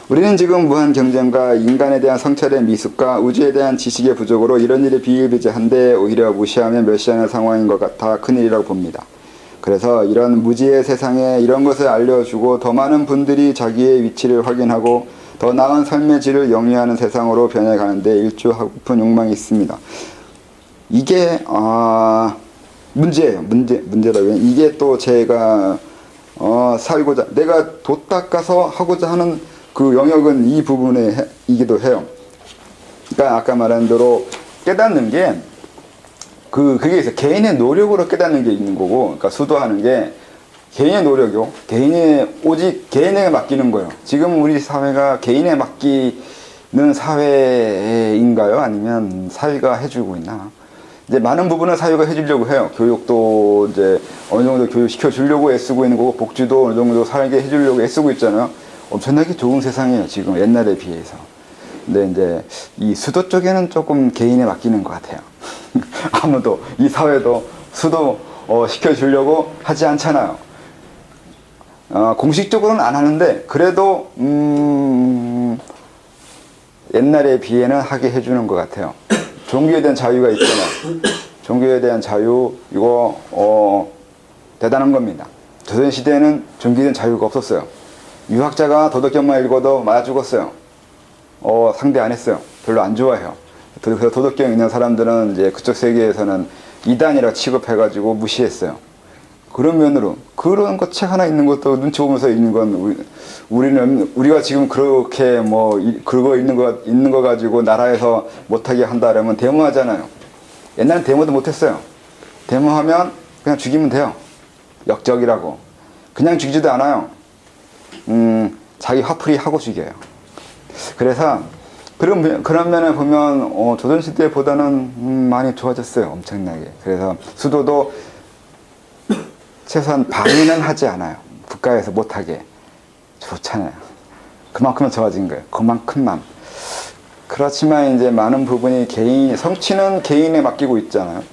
우리는 지금 무한 경쟁과 인간에 대한 성찰의 미숙과 우주에 대한 지식의 부족으로 이런 일이 비일비재한데 오히려 무시하며 멸시하는 상황인 것 같아 큰일이라고 봅니다. 그래서 이런 무지의 세상에 이런 것을 알려주고 더 많은 분들이 자기의 위치를 확인하고 더 나은 삶의 질을 영위하는 세상으로 변해가는데 일조하고픈 욕망이 있습니다. 이게 문제예요. 문제라고. 이게 또 제가 살고자 내가 돛 닦아서 하고자 하는 그 영역은 이 부분이기도 해요. 그러니까 아까 말한 대로 깨닫는 게 그게 있어요. 개인의 노력으로 깨닫는 게 있는 거고, 그러니까 수도하는 게 개인의 노력이요. 오직 개인에게 맡기는 거예요. 지금 우리 사회가 개인에 맡기는 사회인가요? 아니면 사회가 해주고 있나? 이제 많은 부분은 사회가 해주려고 해요. 교육도 이제 어느 정도 교육시켜 주려고 애쓰고 있는 거고, 복지도 어느 정도 살게 해주려고 애쓰고 있잖아요. 엄청나게 좋은 세상이에요. 지금 옛날에 비해서. 근데 이제 이 수도 쪽에는 조금 개인에 맡기는 것 같아요. 아무도 이 사회도 수도 시켜주려고 하지 않잖아요. 공식적으로는 안 하는데 그래도 옛날에 비해는 하게 해주는 것 같아요. 종교에 대한 자유가 있잖아요. 종교에 대한 자유 이거 대단한 겁니다. 조선시대에는 종교에 대한 자유가 없었어요. 유학자가 도덕경만 읽어도 맞아 죽었어요. 상대 안 했어요. 별로 안 좋아해요. 그래서 도덕경 있는 사람들은 이제 그쪽 세계에서는 이단이라 취급해가지고 무시했어요. 그런 면으로 그런 것 책 하나 있는 것도 눈치 보면서 읽는 건 우리가 지금 그렇게 그거 있는 거 가지고 나라에서 못하게 한다 그러면 데모하잖아요. 옛날엔 데모도 못했어요. 데모하면 그냥 죽이면 돼요. 역적이라고. 그냥 죽이지도 않아요. 자기 화풀이 하고 죽여요. 그래서 그런 면에 보면 조선시대보다는 많이 좋아졌어요. 엄청나게. 그래서 수도도 최소한 방해는 하지 않아요. 국가에서 못하게. 좋잖아요. 그만큼은 좋아진 거예요. 그만큼만. 그렇지만 이제 많은 부분이 성취는 개인에 맡기고 있잖아요.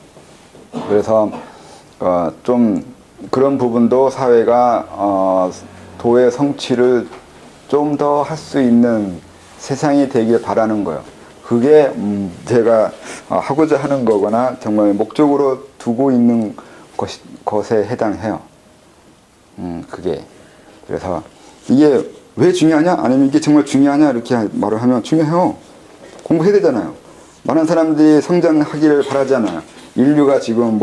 그래서 좀 그런 부분도 사회가 도의 성취를 좀 더 할 수 있는 세상이 되길 바라는 거예요. 그게 제가 하고자 하는 거거나 정말 목적으로 두고 있는 것에 해당해요. 그게. 그래서 이게 왜 중요하냐? 아니면 이게 정말 중요하냐? 이렇게 말을 하면 중요해요. 공부해야 되잖아요. 많은 사람들이 성장하기를 바라잖아요. 인류가 지금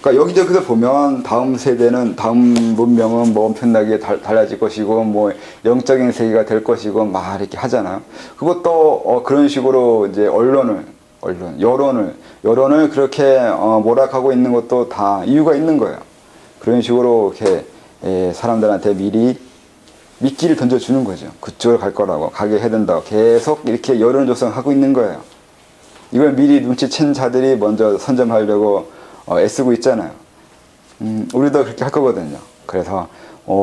그러니까 여기저기서 보면 다음 세대는, 다음 문명은 엄청나게 달라질 것이고, 영적인 세계가 될 것이고, 막 이렇게 하잖아요. 그것도, 그런 식으로 이제 여론을 그렇게, 몰아가고 있는 것도 다 이유가 있는 거예요. 그런 식으로 이렇게, 사람들한테 미리 미끼를 던져주는 거죠. 그쪽으로 갈 거라고, 가게 해야 된다고. 계속 이렇게 여론을 조성하고 있는 거예요. 이걸 미리 눈치챈 자들이 먼저 선점하려고 애쓰고 있잖아요. 우리도 그렇게 할 거거든요. 그래서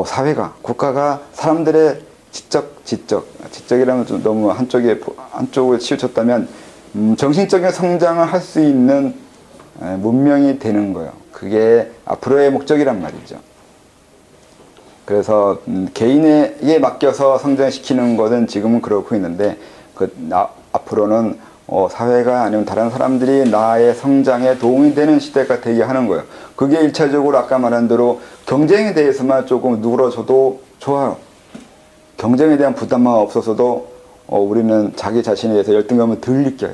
사회가, 국가가 사람들의 지적이라면 좀 너무 한쪽을 치우쳤다면 정신적인 성장을 할 수 있는 문명이 되는 거예요. 그게 앞으로의 목적이란 말이죠. 그래서 개인에게 맡겨서 성장시키는 것은 지금은 그렇고 있는데 앞으로는 사회가 아니면 다른 사람들이 나의 성장에 도움이 되는 시대가 되게 하는 거예요. 그게 1차적으로 아까 말한 대로 경쟁에 대해서만 조금 누그러져도 좋아요. 경쟁에 대한 부담만 없어서도 우리는 자기 자신에 대해서 열등감을 덜 느껴요.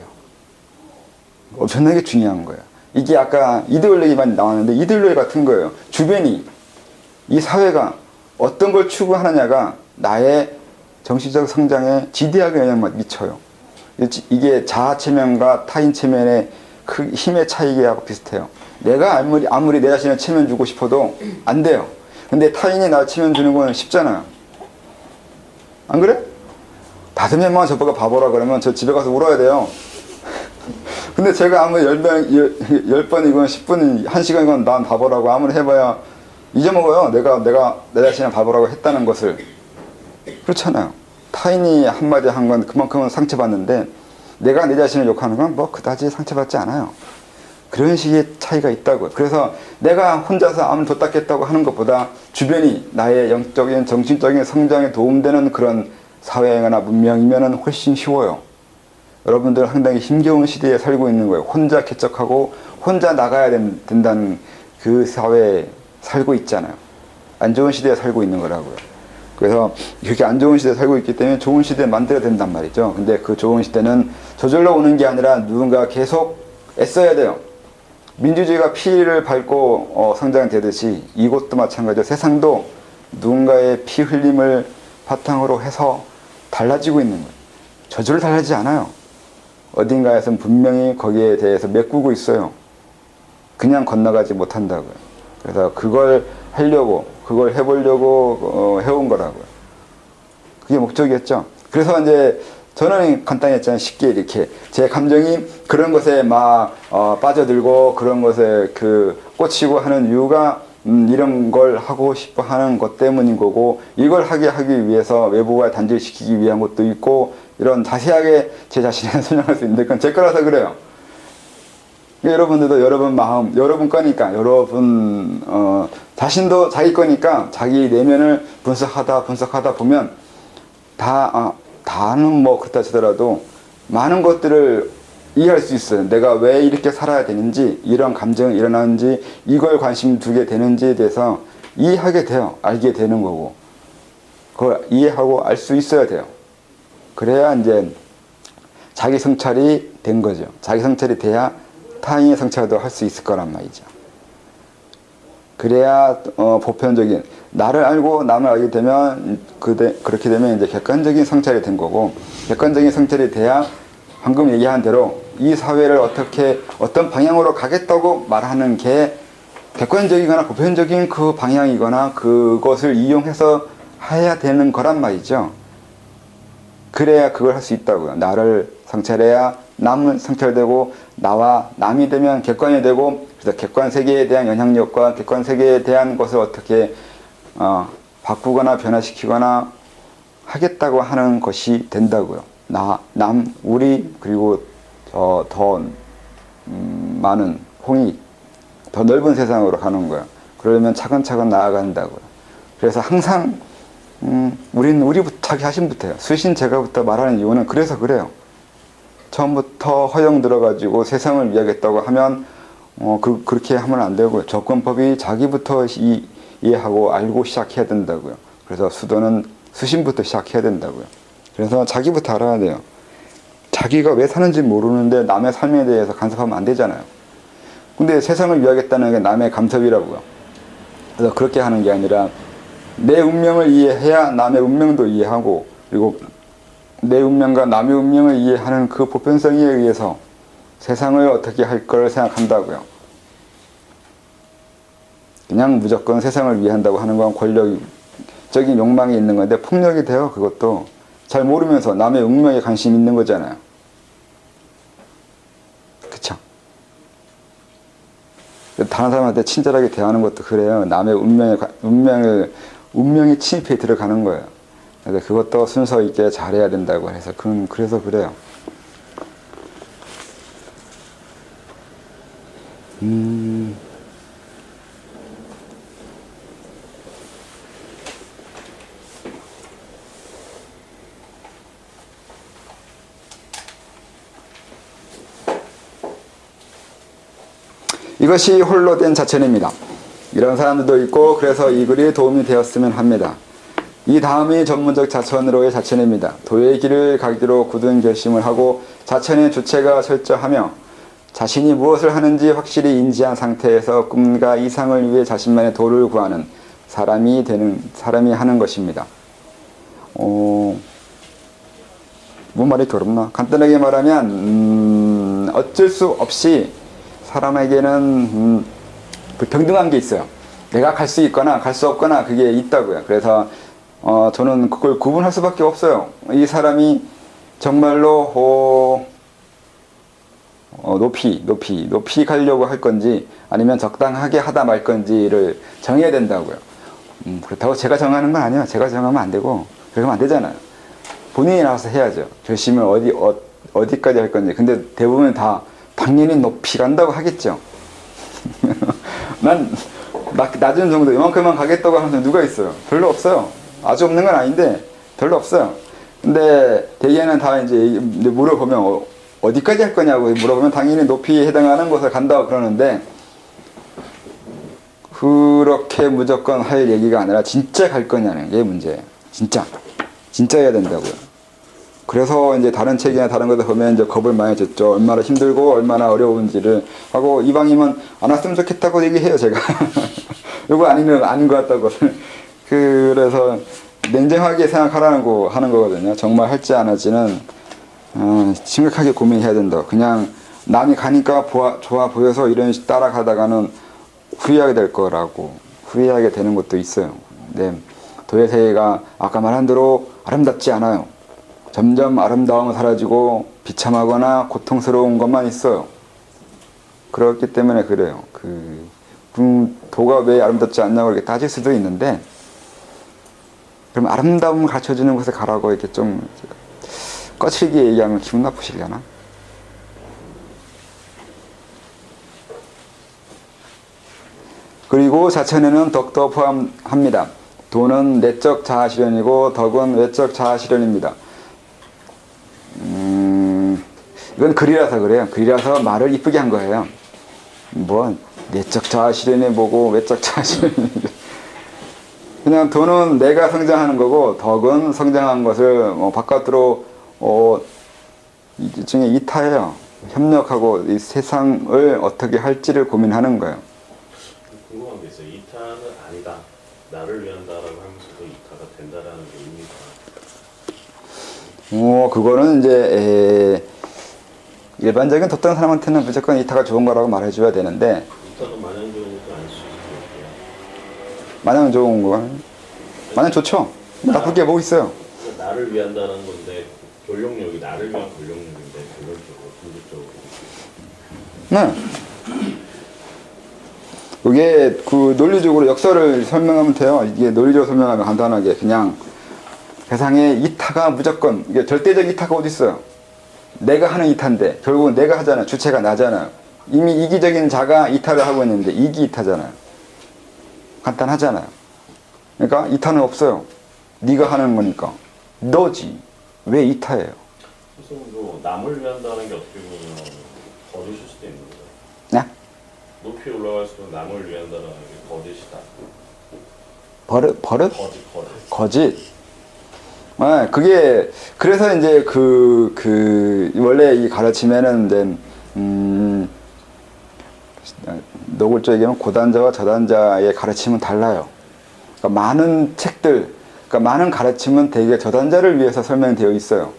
엄청나게 중요한 거예요. 이게 아까 이데올로기만 나왔는데 이데올로기 같은 거예요. 주변이, 이 사회가 어떤 걸 추구하느냐가 나의 정신적 성장에 지대하게 영향을 미쳐요. 이게 자아 체면과 타인 체면의 힘의 차이하고 비슷해요. 내가 아무리 내 자신을 체면 주고 싶어도 안 돼요. 근데 타인이 나 체면 주는 건 쉽잖아요. 안 그래? 5명만 저보고 바보라 그러면 저 집에 가서 울어야 돼요. 근데 제가 아무리 10번이건 10분, 1시간이건 난 바보라고 아무리 해봐야 잊어먹어요. 내가 내 자신을 바보라고 했다는 것을. 그렇잖아요. 타인이 한마디 한 건 그만큼은 상처받는데 내가 내 자신을 욕하는 건 그다지 상처받지 않아요. 그런 식의 차이가 있다고요. 그래서 내가 혼자서 아무리 돛닦겠다고 하는 것보다 주변이 나의 영적인, 정신적인 성장에 도움되는 그런 사회나 문명이면은 훨씬 쉬워요. 여러분들 상당히 힘겨운 시대에 살고 있는 거예요. 혼자 개척하고 혼자 나가야 된다는 그 사회에 살고 있잖아요. 안 좋은 시대에 살고 있는 거라고요. 그래서 이렇게 안 좋은 시대에 살고 있기 때문에 좋은 시대 만들어야 된단 말이죠. 근데 그 좋은 시대는 저절로 오는 게 아니라 누군가 계속 애써야 돼요. 민주주의가 피를 밟고 성장되듯이 이곳도 마찬가지로 세상도 누군가의 피 흘림을 바탕으로 해서 달라지고 있는 거예요. 저절로 달라지지 않아요. 어딘가에서는 분명히 거기에 대해서 메꾸고 있어요. 그냥 건너가지 못한다고요. 그래서 그걸 하려고, 그걸 해보려고 해온 거라고요. 그게 목적이었죠. 그래서 이제 저는 간단히 했잖아요. 쉽게 이렇게 제 감정이 그런 것에 막 빠져들고 그런 것에 꽂히고 하는 이유가 이런 걸 하고 싶어 하는 것 때문인 거고, 이걸 하기 위해서 외부와 단절시키기 위한 것도 있고, 이런 자세하게 제 자신에 설명할 수 있는데 그건 제 거라서 그래요. 여러분들도 여러분 마음, 여러분 거니까, 여러분 자신도 자기 거니까 자기 내면을 분석하다 보면 다는 뭐 그렇다 치더라도 많은 것들을 이해할 수 있어요. 내가 왜 이렇게 살아야 되는지, 이런 감정이 일어나는지, 이걸 관심 두게 되는지에 대해서 이해하게 돼요. 알게 되는 거고. 그걸 이해하고 알 수 있어야 돼요. 그래야 이제 자기 성찰이 된 거죠. 자기 성찰이 돼야 타인의 성찰도 할 수 있을 거란 말이죠. 그래야 보편적인, 나를 알고 남을 알게 되면 그렇게 되면 이제 객관적인 성찰이 된 거고, 객관적인 성찰이 돼야 방금 얘기한 대로 이 사회를 어떤 방향으로 가겠다고 말하는 게 객관적이거나 보편적인 그 방향이거나 그것을 이용해서 해야 되는 거란 말이죠. 그래야 그걸 할 수 있다고요. 나를 성찰해야 남은 성찰되고, 나와 남이 되면 객관이 되고, 그래서 객관 세계에 대한 영향력과 객관 세계에 대한 것을 어떻게 바꾸거나 변화시키거나 하겠다고 하는 것이 된다고요. 남, 우리, 그리고 더 많은 홍익, 더 넓은 세상으로 가는 거예요. 그러려면 차근차근 나아간다고요. 그래서 항상 우리부터, 자기 자신부터요. 수신 제가부터 말하는 이유는 그래서 그래요. 처음부터 허영 들어가지고 세상을 위하겠다고 하면 그렇게 하면 안 되고요. 접근법이 자기부터 이해하고 알고 시작해야 된다고요. 그래서 수도는 수신부터 시작해야 된다고요. 그래서 자기부터 알아야 돼요. 자기가 왜 사는지 모르는데 남의 삶에 대해서 간섭하면 안 되잖아요. 근데 세상을 위하겠다는 게 남의 간섭이라고요. 그래서 그렇게 하는 게 아니라 내 운명을 이해해야 남의 운명도 이해하고, 그리고 내 운명과 남의 운명을 이해하는 그 보편성에 의해서 세상을 어떻게 할 걸 생각한다고요. 그냥 무조건 세상을 위한다고 하는 건 권력적인 욕망이 있는 건데 폭력이 돼요. 그것도 잘 모르면서 남의 운명에 관심 있는 거잖아요. 그쵸? 다른 사람한테 친절하게 대하는 것도 그래요. 남의 운명의 침입에 들어가는 거예요. 그래서 그것도 순서 있게 잘해야 된다고 해서 그래서 그래요. 이것이 홀로 된 자천입니다. 이런 사람들도 있고, 그래서 이 글이 도움이 되었으면 합니다. 이 다음이 전문적 자천으로의 자천입니다. 도의 길을 가기로 굳은 결심을 하고 자천의 주체가 철저하며 자신이 무엇을 하는지 확실히 인지한 상태에서 꿈과 이상을 위해 자신만의 도를 구하는 사람이 하는 것입니다. 뭔 말이 이렇게 어렵나? 간단하게 말하면 어쩔 수 없이 사람에게는 불평등한 게 있어요. 내가 갈 수 있거나 갈 수 없거나 그게 있다고요. 그래서 저는 그걸 구분할 수밖에 없어요. 이 사람이 정말로 높이 가려고 할 건지 아니면 적당하게 하다 말 건지를 정해야 된다고요. 그렇다고 제가 정하는 건 아니에요. 제가 정하면 안 되고, 그러면 안 되잖아요. 본인이 나와서 해야죠. 결심을 어디까지 할 건지. 근데 대부분 다 당연히 높이 간다고 하겠죠. 난 낮은 정도 이만큼만 가겠다고 하는 사람 누가 있어요? 별로 없어요. 아주 없는 건 아닌데 별로 없어요. 근데 대개는 다 이제 물어보면 어디까지 할 거냐고 물어보면 당연히 높이 해당하는 곳을 간다고 그러는데 그렇게 무조건 할 얘기가 아니라 진짜 갈 거냐는 게 문제예요. 진짜 해야 된다고요. 그래서 이제 다른 책이나 다른 것을 보면 이제 겁을 많이 줬죠. 얼마나 힘들고 얼마나 어려운지를 하고 이방이면 안 왔으면 좋겠다고 얘기해요, 제가. 이거 아니면 아닌 것 같다고. 그래서 냉정하게 생각하라는 거 하는 거거든요. 정말 할지 안 할지는 심각하게 고민해야 된다. 그냥 남이 가니까 좋아 보여서 이런 식 따라가다가는 후회하게 될 거라고 후회하게 되는 것도 있어요. 네. 도예세계가 아까 말한 대로 아름답지 않아요. 점점 아름다움은 사라지고 비참하거나 고통스러운 것만 있어요. 그렇기 때문에 그래요. 도가 왜 아름답지 않냐고 이렇게 따질 수도 있는데 그럼 아름다움을 가르쳐주는 곳에 가라고 이렇게 좀 거칠게 얘기하면 기분 나쁘시려나? 그리고 자천에는 덕도 포함합니다. 도는 내적 자아실현이고 덕은 외적 자아실현입니다. 이건 글이라서 그래요. 글이라서 말을 이쁘게 한 거예요. 뭐 내적 자아실현이 뭐고 외적 자아실현이 그냥 도는 내가 성장하는 거고 덕은 성장한 것을 바깥으로 일종의 이타예요. 협력하고 이 세상을 어떻게 할지를 고민하는 거예요. 궁금한 게 있어요. 이타는 아니다. 나를 위한다라고 하면서도 이타가 된다라는 게 의미가. 그거는 이제 일반적인 덕다는 사람한테는 무조건 이타가 좋은 거라고 말해줘야 되는데 이타도 마냥 좋은 것도 아닐 수 있어요. 마냥 좋은 건 마냥 좋죠. 나쁠 게 뭐 있어요. 나를 위한다는 건데 권력력이 나를 위한 권력력인데 결론적으로 궁극적으로. 네. 이게 논리적으로 역설을 설명하면 돼요. 이게 논리적으로 설명하면 간단하게 그냥 세상에 이타가 무조건 이게 절대적 이타가 어디 있어요? 내가 하는 이타인데 결국은 내가 하잖아요. 주체가 나잖아요. 이미 이기적인 자가 이타를 하고 있는데 이기 이타잖아요. 간단하잖아요. 그러니까 이타는 없어요. 네가 하는 거니까. 너지. 왜 이타예요? 스스로 남을 위한다는 게 어떻게 보면 거짓일 수도 있는 거죠. 네? 높이 올라갈수록 남을 위한다는 게 거짓이다. 버릇? 거짓. 거짓. 네, 그게 그래서 이제 원래 이 가르침에는 이제 노골적으로 얘기하면 고단자와 저단자의 가르침은 달라요. 그러니까 많은 책들, 그러니까 많은 가르침은 대개 저단자를 위해서 설명되어 있어요.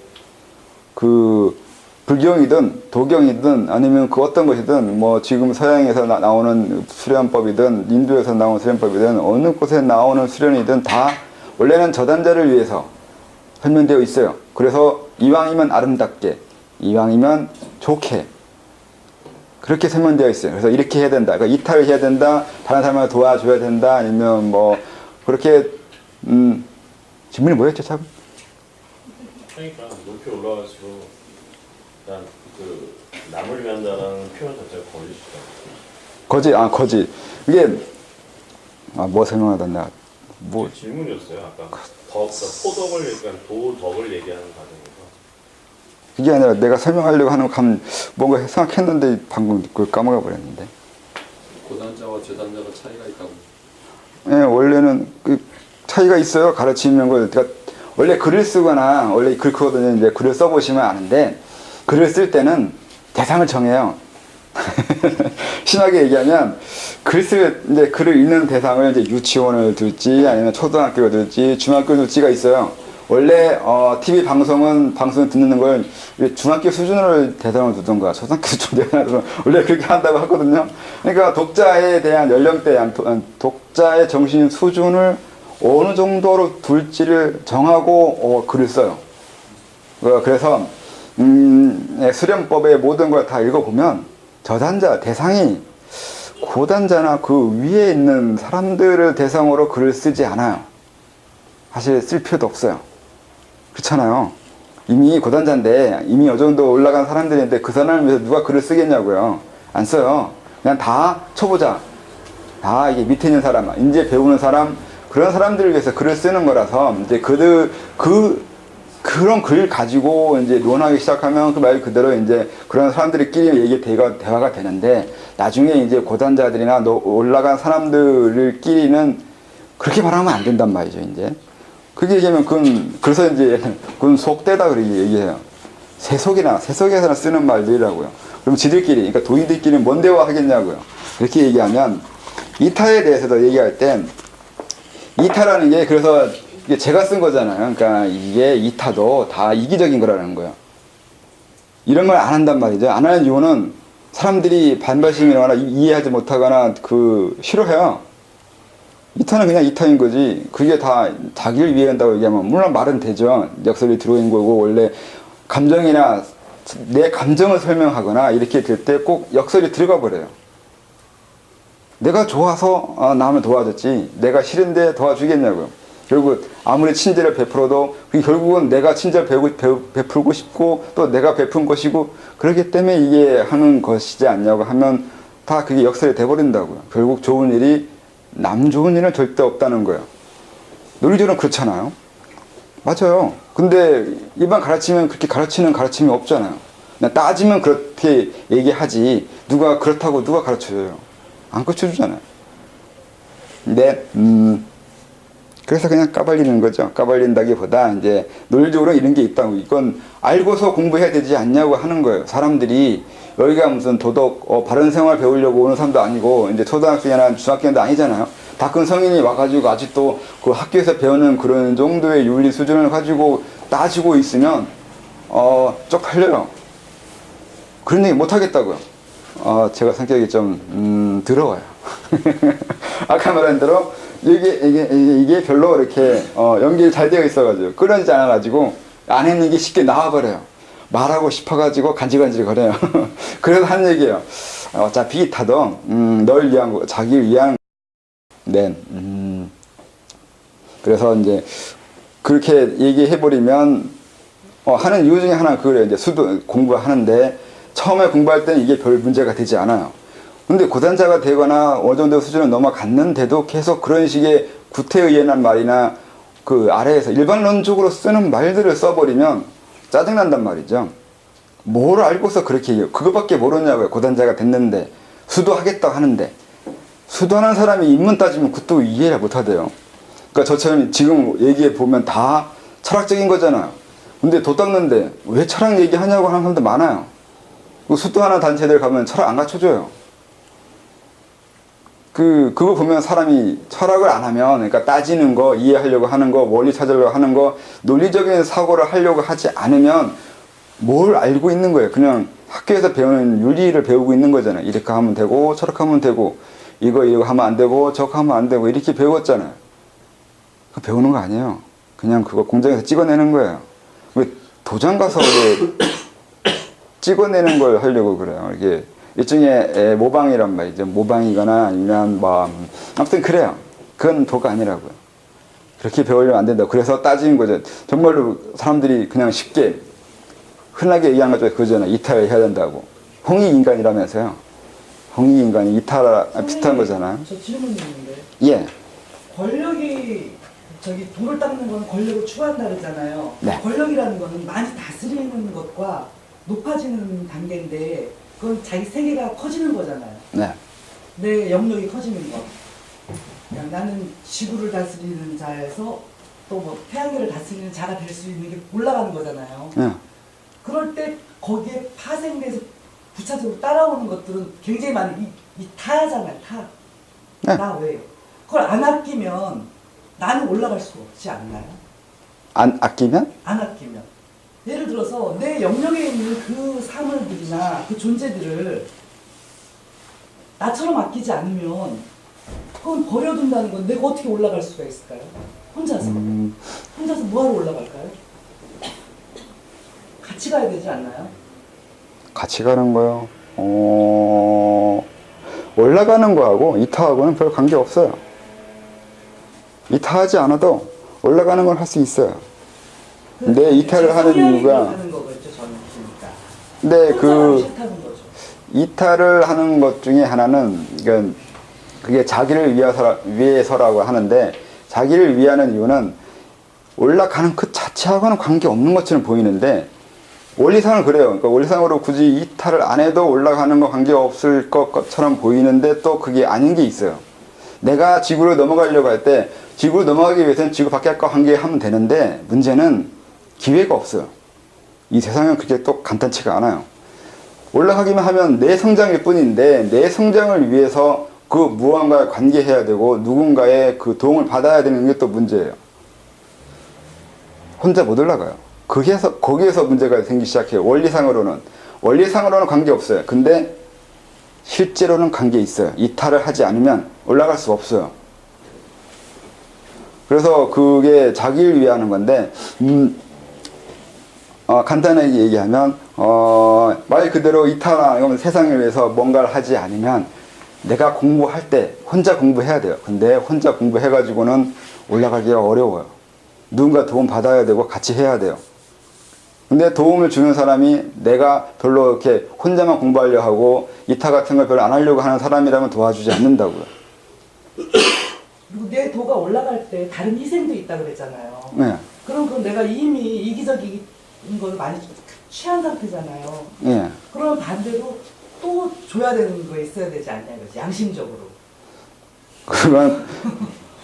불경이든 도경이든 아니면 어떤 것이든 뭐 지금 서양에서 나오는 수련법이든 인도에서 나오는 수련법이든 어느 곳에 나오는 수련이든 다 원래는 저단자를 위해서 설명되어 있어요. 그래서 이왕이면 아름답게, 이왕이면 좋게 그렇게 설명되어 있어요. 그래서 이렇게 해야 된다. 그러니까 이탈을 해야 된다. 다른 사람을 도와줘야 된다. 아니면 뭐 그렇게 질문이 뭐였죠, 참? 그러니까 높이 올라갈수록 일단 남을 위한다라는 표현 자체가 거짓이다. 거짓. 이게 뭐 설명하던가 뭐 질문이었어요. 아까 포덕을 얘기한 도덕을 얘기하는 과정에서 그게 아니라 내가 설명하려고 하는 거 뭔가 생각했는데 방금 그걸 까먹어 버렸는데. 고단자와 저단자가 차이가 있다고. 예, 원래는 그 차이가 있어요. 가르치는 거. 그러니까 원래 글을 쓰거나 원래 글 크거든요. 이제 글을 써보시면 아는데 글을 쓸 때는 대상을 정해요. 심하게 얘기하면 이제 글을 읽는 대상을 이제 유치원을 둘지 아니면 초등학교를 둘지 중학교를 둘지가 있어요. 원래 TV 방송을 듣는 걸 중학교 수준으로 대상을 두던가 초등학교 수준 대상으로 원래 그렇게 한다고 하거든요. 그러니까 독자에 대한 연령대, 독자의 정신 수준을 어느 정도로 둘지를 정하고 글을 써요. 그래서 수련법의 모든 걸 다 읽어보면 저단자, 대상이 고단자나 그 위에 있는 사람들을 대상으로 글을 쓰지 않아요. 사실 쓸 필요도 없어요. 그렇잖아요. 이미 고단자인데 이미 어느 정도 올라간 사람들인데 그 사람을 위해서 누가 글을 쓰겠냐고요. 안 써요. 그냥 다 초보자, 다 이게 밑에 있는 사람, 이제 배우는 사람, 그런 사람들을 위해서 글을 쓰는 거라서 이제 그 그런 글 가지고 이제 논하기 시작하면 그 말 그대로 이제 그런 사람들끼리 얘기 대화가 되는데 나중에 이제 고단자들이나 올라간 사람들끼리는 그렇게 말하면 안 된단 말이죠, 이제. 그게 얘기하면 그래서 이제 그건 속되다 그렇게 얘기해요. 세속에서는 쓰는 말들이라고요. 그럼 지들끼리, 그러니까 도인들끼리는 뭔 대화 하겠냐고요. 그렇게 얘기하면 이타에 대해서도 얘기할 땐 이타라는 게 그래서 이게 제가 쓴 거잖아요. 그러니까 이게 이타도 다 이기적인 거라는 거예요. 이런 걸 안 한단 말이죠. 안 하는 이유는 사람들이 반발심이 일어나거나 이해하지 못하거나 싫어해요. 이타는 그냥 이타인 거지. 그게 다 자기를 위해 한다고 얘기하면 물론 말은 되죠. 역설이 들어있는 거고 원래 감정이나 내 감정을 설명하거나 이렇게 될 때 꼭 역설이 들어가 버려요. 내가 좋아서 남을 도와줬지 내가 싫은데 도와주겠냐고요. 결국 아무리 친절을 베풀어도 결국은 내가 친절 베풀고 싶고 또 내가 베푼 것이고 그렇기 때문에 이게 하는 것이지 않냐고 하면 다 그게 역설이 돼버린다고요. 결국 좋은 일이 남 좋은 일은 절대 없다는 거예요. 논리적으로는 그렇잖아요. 맞아요. 근데 일반 가르치면 그렇게 가르치는 가르침이 없잖아요. 그냥 따지면 그렇게 얘기하지 누가 그렇다고 누가 가르쳐줘요. 안 가르쳐주잖아요. 근데 그래서 그냥 까발리는 거죠. 까발린다기보다 이제 논리적으로 이런 게 있다고 이건 알고서 공부해야 되지 않냐고 하는 거예요. 사람들이 여기가 무슨 도덕 바른 생활 배우려고 오는 사람도 아니고 이제 초등학생이나 중학생도 아니잖아요. 다 큰 성인이 와가지고 아직도 그 학교에서 배우는 그런 정도의 윤리 수준을 가지고 따지고 있으면 쪽팔려요. 그런 얘기 못 하겠다고요. 제가 성격이 좀 더러워요. 아까 말한 대로 이게 별로 이렇게 연결이 잘 되어 있어가지고 끌어지지 않아가지고 안에 있는 게 쉽게 나와버려요. 말하고 싶어가지고 간질간질 거려요. 그래서 하는 얘기예요. 어차피 이타도 널 위한 거, 자기를 위한 네. 그래서 이제 그렇게 얘기해버리면 하는 이유 중에 하나는 그거예요. 이제 수도 공부하는데 처음에 공부할 때는 이게 별 문제가 되지 않아요. 근데 고단자가 되거나 어느 정도 수준을 넘어갔는데도 계속 그런 식의 구태의연한 말이나 그 아래에서 일반론적으로 쓰는 말들을 써버리면 짜증난단 말이죠. 뭘 알고서 그렇게 얘기해요. 그거밖에 모르냐고요. 고단자가 됐는데 수도하겠다고 하는데 수도하는 사람이 인문 따지면 그것도 이해를 못하대요. 그러니까 저처럼 지금 얘기해 보면 다 철학적인 거잖아요. 근데 도 닦는데 왜 철학 얘기하냐고 하는 사람도 많아요. 수도하는 단체들 가면 철학 안 가르쳐줘요. 그거 보면 사람이 철학을 안 하면, 그러니까 따지는 거, 이해하려고 하는 거, 원리 찾으려고 하는 거, 논리적인 사고를 하려고 하지 않으면 뭘 알고 있는 거예요. 그냥 학교에서 배우는 윤리를 배우고 있는 거잖아요. 이렇게 하면 되고, 저렇게 하면 되고, 이거 하면 안 되고, 저거 하면 안 되고, 이렇게 배웠잖아요. 그거 배우는 거 아니에요. 그냥 그거 공장에서 찍어내는 거예요. 왜 도장 가서 찍어내는 걸 하려고 그래요. 이게 일종의 모방이란 말이죠. 모방이거나 아니면 아무튼 그래요. 그건 도가 아니라고요. 그렇게 배우려면 안 된다고. 그래서 따지는 거죠. 정말로 사람들이 그냥 쉽게 흔하게 얘기하는 거죠. 그거잖아요. 이탈을 해야 된다고. 홍익인간이라면서요. 홍익인간이 이탈 비슷한 거잖아요. 저 질문이 있는데. 예. 권력이 돌을 닦는 건 권력을 추구한다 그러잖아요. 네. 권력이라는 거는 많이 다스리는 것과 높아지는 단계인데 그건 자기 세계가 커지는 거잖아요. 네. 내 영역이 커지는 거. 그러니까 나는 지구를 다스리는 자에서 또 뭐 태양계를 다스리는 자가 될 수 있는 게 올라가는 거잖아요. 네. 그럴 때 거기에 파생돼서 부차적으로 따라오는 것들은 굉장히 많이 이 타잖아요. 타. 네. 나 왜요? 그걸 안 아끼면 나는 올라갈 수 없지 않나요? 안 아끼면? 안 아끼면. 예를 들어서 내 영역에 있는 그 사물들이나 그 존재들을 나처럼 아끼지 않으면 그건 버려둔다는 건 내가 어떻게 올라갈 수가 있을까요? 혼자서. 혼자서 뭐하러 올라갈까요? 같이 가야 되지 않나요? 같이 가는 거요. 올라가는 거하고 이타하고는 별 관계 없어요. 이타하지 않아도 올라가는 걸 할 수 있어요. 근데 이탈을 하는 이유가 하는 거겠죠, 저는 보니까. 근데 그 싫다는 거죠. 이탈을 하는 것 중에 하나는 그게 자기를 위해서라고 하는데 자기를 위하는 이유는 올라가는 그 자체 이치하고는 관계 없는 것처럼 보이는데 원리상은 그래요. 그러니까 원리상으로 굳이 이탈을 안 해도 올라가는 거 관계 없을 것처럼 보이는데 또 그게 아닌 게 있어요. 내가 지구로 넘어가려고 할 때 지구로 넘어가기 위해서는 지구 밖과 관계하면 되는데 문제는 기회가 없어요. 이 세상은 그렇게 또 간단치가 않아요. 올라가기만 하면 내 성장일 뿐인데 내 성장을 위해서 그 무언가에 관계해야 되고 누군가의 그 도움을 받아야 되는 게 또 문제예요. 혼자 못 올라가요. 거기에서 문제가 생기기 시작해요. 원리상으로는 관계 없어요. 근데 실제로는 관계 있어요. 이탈을 하지 않으면 올라갈 수 없어요. 그래서 그게 자기를 위해 하는 건데 간단하게 얘기하면 말 그대로 이탈하는 세상을 위해서 뭔가를 하지 않으면 내가 공부할 때 혼자 공부해야 돼요. 근데 혼자 공부해가지고는 올라가기가 어려워요. 누군가 도움 받아야 되고 같이 해야 돼요. 근데 도움을 주는 사람이 내가 별로 이렇게 혼자만 공부하려 하고 이타 같은 걸 별로 안 하려고 하는 사람이라면 도와주지 않는다고요. 그리고 내 도가 올라갈 때 다른 희생도 있다 그랬잖아요. 네. 그럼 그 내가 이미 이기적인 걸 많이 취한 상태잖아요. 예. 그러면 반대로 또 줘야 되는 거 있어야 되지 않냐 이거지, 양심적으로. 그건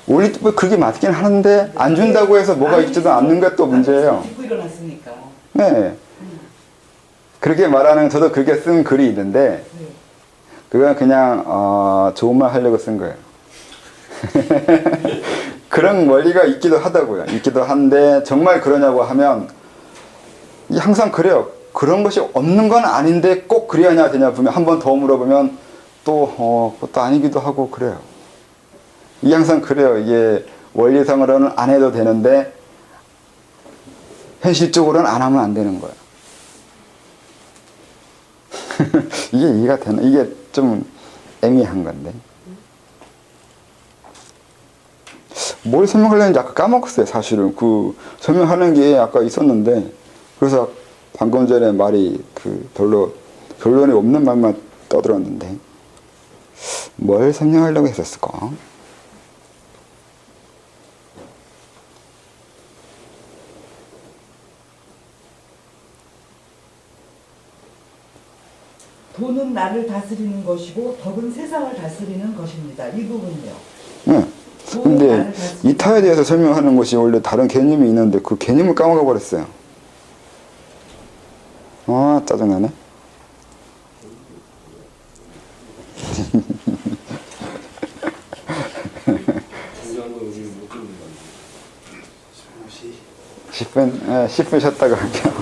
우리 그게 맞긴 하는데 안 준다고 해서 뭐가 있지도 않는 게 또 문제예요. 딛고 일어났으니까. 네. 그렇게 말하는 저도 그렇게 쓴 글이 있는데 네. 그건 그냥 좋은 말 하려고 쓴 거예요. 그런 원리가 있기도 하다고요. 있기도 한데 정말 그러냐고 하면 항상 그래요. 그런 것이 없는 건 아닌데 꼭 그래야 하냐 되냐 보면 한 번 더 물어보면 또 그것도 아니기도 하고 그래요. 이게 항상 그래요. 이게 원리상으로는 안 해도 되는데 현실적으로는 안 하면 안 되는 거예요. 이게 이해가 되나? 이게 좀 애매한 건데. 뭘 설명하려는지 아까 까먹었어요, 사실은. 그 설명하는 게 아까 있었는데, 그래서 방금 전에 말이 별로 결론이 없는 말만 떠들었는데, 뭘 설명하려고 했었을까? 돈은 나를 다스리는 것이고 덕은 세상을 다스리는 것입니다. 이 부분이요. 네. 근데 이타에 대해서 설명하는 것이 원래 다른 개념이 있는데 그 개념을 까먹어 버렸어요. 짜증나네. 중요한 건 우리 못 듣는 건데. 10분 쉬었다가 할게요.